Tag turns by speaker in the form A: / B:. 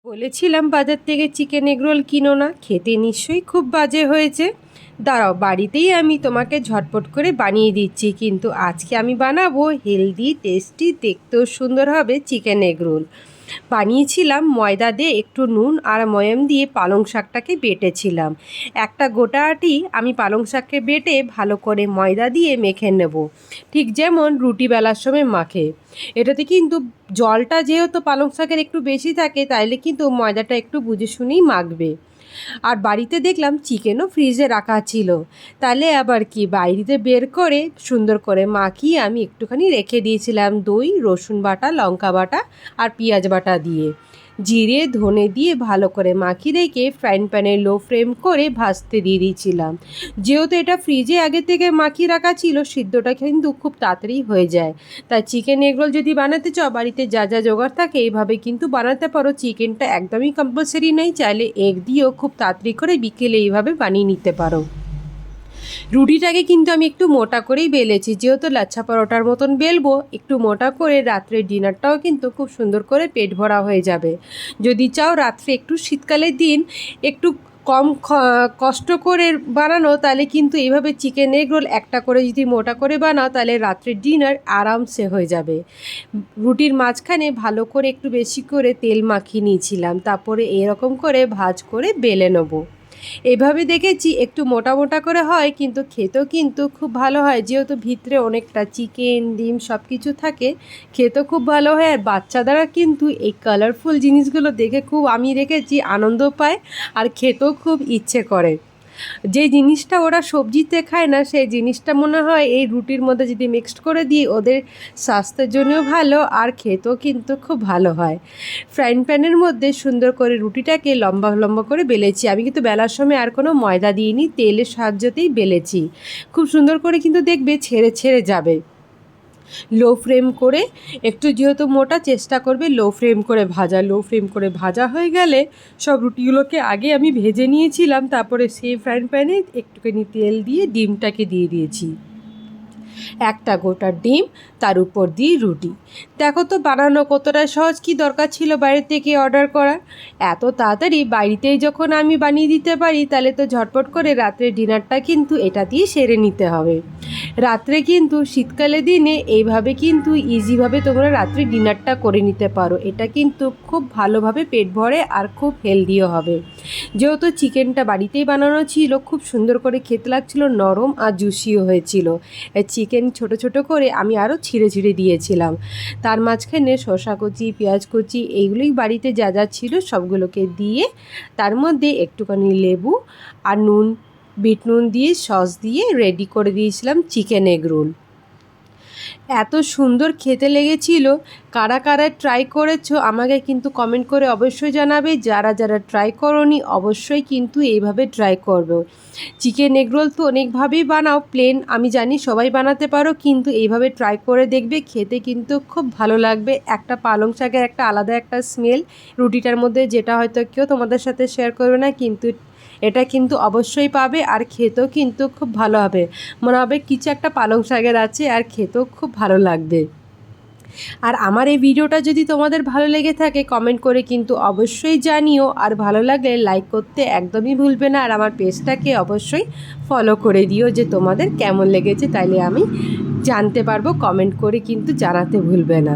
A: বলেছিলাম বাজার থেকে চিকেন এগরোল কিনো না, খেতে নিশ্চয়ই খুব বাজে হয়েছে। দাঁড়াও, বাড়িতেই আমি তোমাকে ঝটপট করে বানিয়ে দিচ্ছি। কিন্তু আজকে আমি বানাবো হেলদি, টেস্টি, দেখতেও সুন্দর হবে চিকেন এগরোল। বানিয়েছিলাম ময়দা দিয়ে, একটু নুন আর ময়াম দিয়ে পালং শাকটাকে বেটেছিলাম। একটা গোটা আটি আমি পালং শাককে বেটে ভালো করে ময়দা দিয়ে মেখে নেব, ঠিক যেমন রুটি বেলার সময় মাখে। এটাতে কিন্তু জলটা যেহেতু পালং শাকের একটু বেশি থাকে, তাইলে কিন্তু ময়দাটা একটু বুঝে শুনেই মাখবে। আর বাড়িতে দেখলাম চিকেনও ফ্রিজে রাখা ছিল, তাহলে আবার কি, বাইরে বের করে সুন্দর করে মাখিয়ে আমি একটুখানি রেখে দিয়েছিলাম দই, রসুন বাটা, লঙ্কা বাটা আর পেঁয়াজ বাটা দিয়ে, জিরে ধনে দিয়ে ভালো করে মাখিয়ে রেখে ফ্রাইং প্যানে লো ফ্লেম করে ভাজতে দিয়ে দিয়েছিলাম। যেহেতু এটা ফ্রিজে আগে থেকে মাখিয়ে রাখা ছিল, সিদ্ধটা কিন্তু খুব তাড়াতাড়ি হয়ে যায়। তাই চিকেন এগরোল যদি বানাতে চাও, বাড়িতে যা যা জোগাড় থাকে এইভাবে কিন্তু বানাতে পারো। চিকেনটা একদমই কম্পালসারি নেই, চাইলে এগ দিয়েও খুব তাড়াতাড়ি করে বিকেলে এইভাবে বানিয়ে নিতে পারো। রুটিটাকে কিন্তু আমি একটু মোটা করেই বেলেছি, যেহেতু লাচ্ছা পরোটার মতন বেলবো, একটু মোটা করে। রাত্রে ডিনারটাও কিন্তু খুব সুন্দর করে পেট ভরা হয়ে যাবে। যদি চাও রাত্রে একটু শীতকালের দিন একটু কম কষ্ট করে বানানো, তাহলে কিন্তু এইভাবে চিকেন এগরোল একটা করে যদি মোটা করে বানাও, তাহলে রাত্রের ডিনার আরামসে হয়ে যাবে। রুটির মাঝখানে ভালো করে একটু বেশি করে তেল মাখিয়ে নিয়েছিলাম, তারপরে এরকম করে ভাঁজ করে বেলে নেবো। এভাবে দেখেছি একটু মোটা মোটা করে হয়, কিন্তু খেতেও কিন্তু খুব ভালো হয়। যেহেতু ভিতরে অনেকটা চিকেন, ডিম সব কিছু থাকে, খেতেও খুব ভালো হয়। আর বাচ্চাদেরা কিন্তু এই কালারফুল জিনিসগুলো দেখে খুব, আমি দেখেছি, আনন্দ পায় আর খেতেও খুব ইচ্ছে করে। যে জিনিসটা ওরা সবজিতে খায় না, সেই জিনিসটা মনে হয় এই রুটির মধ্যে যদি মিক্সড করে দিই, ওদের স্বাস্থ্যের জন্যও ভালো আর খেতেও কিন্তু খুব ভালো হয়। ফ্রাইং প্যানের মধ্যে সুন্দর করে রুটিটাকে লম্বা লম্বা করে বেলেছি। আমি কিন্তু বেলার সময় আর কোনো ময়দা দিইনি, তেলের সাহায্যতেই বেলেছি। খুব সুন্দর করে কিন্তু দেখবে ছেড়ে ছেড়ে যাবে। লো ফ্লেম করে একটু, যেহেতু মোটা, চেষ্টা করবে লো ফ্লেম করে ভাজা। লো ফ্লেম করে ভাজা হয়ে গেলে সব রুটিগুলোকে আগে আমি ভেজে নিয়েছিলাম, তারপরে সেই ফ্রাইং প্যানে একটুখানি তেল দিয়ে ডিমটাকে দিয়ে দিয়েছি, একটা গোটা ডিম, তার উপর দিয়ে রুটি। দেখো তো বানানো কতটা সহজ, কি দরকার ছিল বাইরে থেকে অর্ডার করা। এত তাড়াতাড়ি বাড়িতেই যখন আমি বানিয়ে দিতে পারি, তাহলে তো ঝটপট করে রাত্রে ডিনারটা কিন্তু এটা দিয়ে সেরে নিতে হবে। রাত্রে কিন্তু শীতকালের দিনে এইভাবে কিন্তু ইজিভাবে তোমরা রাত্রে ডিনারটা করে নিতে পারো। এটা কিন্তু খুব ভালোভাবে পেট ভরে আর খুব হেলদিও হবে। যেহেতু চিকেনটা বাড়িতেই বানানো ছিল, খুব সুন্দর করে খেতে লাগছিল, নরম আর জুসিও হয়েছিল। চিকেন ছোট ছোট করে আমি আরও ছিঁড়ে ছিঁড়ে দিয়েছিলাম। তার মাঝখানে শসা কুচি, পেঁয়াজ কুচি, এইগুলোই বাড়িতে যা যা ছিল সবগুলোকে দিয়ে, তার মধ্যে একটুখানি লেবু আর নুন, বিট নুন দিয়ে সস দিয়ে রেডি করে দিয়েছিলাম চিকেন এগরোল। এত সুন্দর খেতে লেগেছিল। কারা কারা ট্রাই করেছো আমাকে কিন্তু কমেন্ট করে অবশ্যই জানাবে। যারা যারা ট্রাই করোনি অবশ্যই কিন্তু এইভাবে ট্রাই করবে। চিকেন এগরোল তো অনেকভাবেই বানাও, প্লেন আমি জানি সবাই বানাতে পারো, কিন্তু এইভাবে ট্রাই করে দেখবে, খেতে কিন্তু খুব ভালো লাগবে। একটা পালং শাকের একটা আলাদা একটা স্মেল রুটিটার মধ্যে, যেটা হয়তো কেউ তোমাদের সাথে শেয়ার করবে না, কিন্তু এটা কিন্তু অবশ্যই পাবে। আর খেতেও কিন্তু খুব ভালো হবে, মনে হবে কিছু একটা পালং শাকের আছে, আর খেতেও খুব ভালো লাগবে। আর আমার এই ভিডিওটা যদি তোমাদের ভালো লেগে থাকে, কমেন্ট করে কিন্তু অবশ্যই জানিও। আর ভালো লাগলে লাইক করতে একদমই ভুলবে না। আর আমার পেজটাকে অবশ্যই ফলো করে দিও, যে তোমাদের কেমন লেগেছে, তাইলে আমি জানতে পারবো। কমেন্ট করে কিন্তু জানাতে ভুলবে না।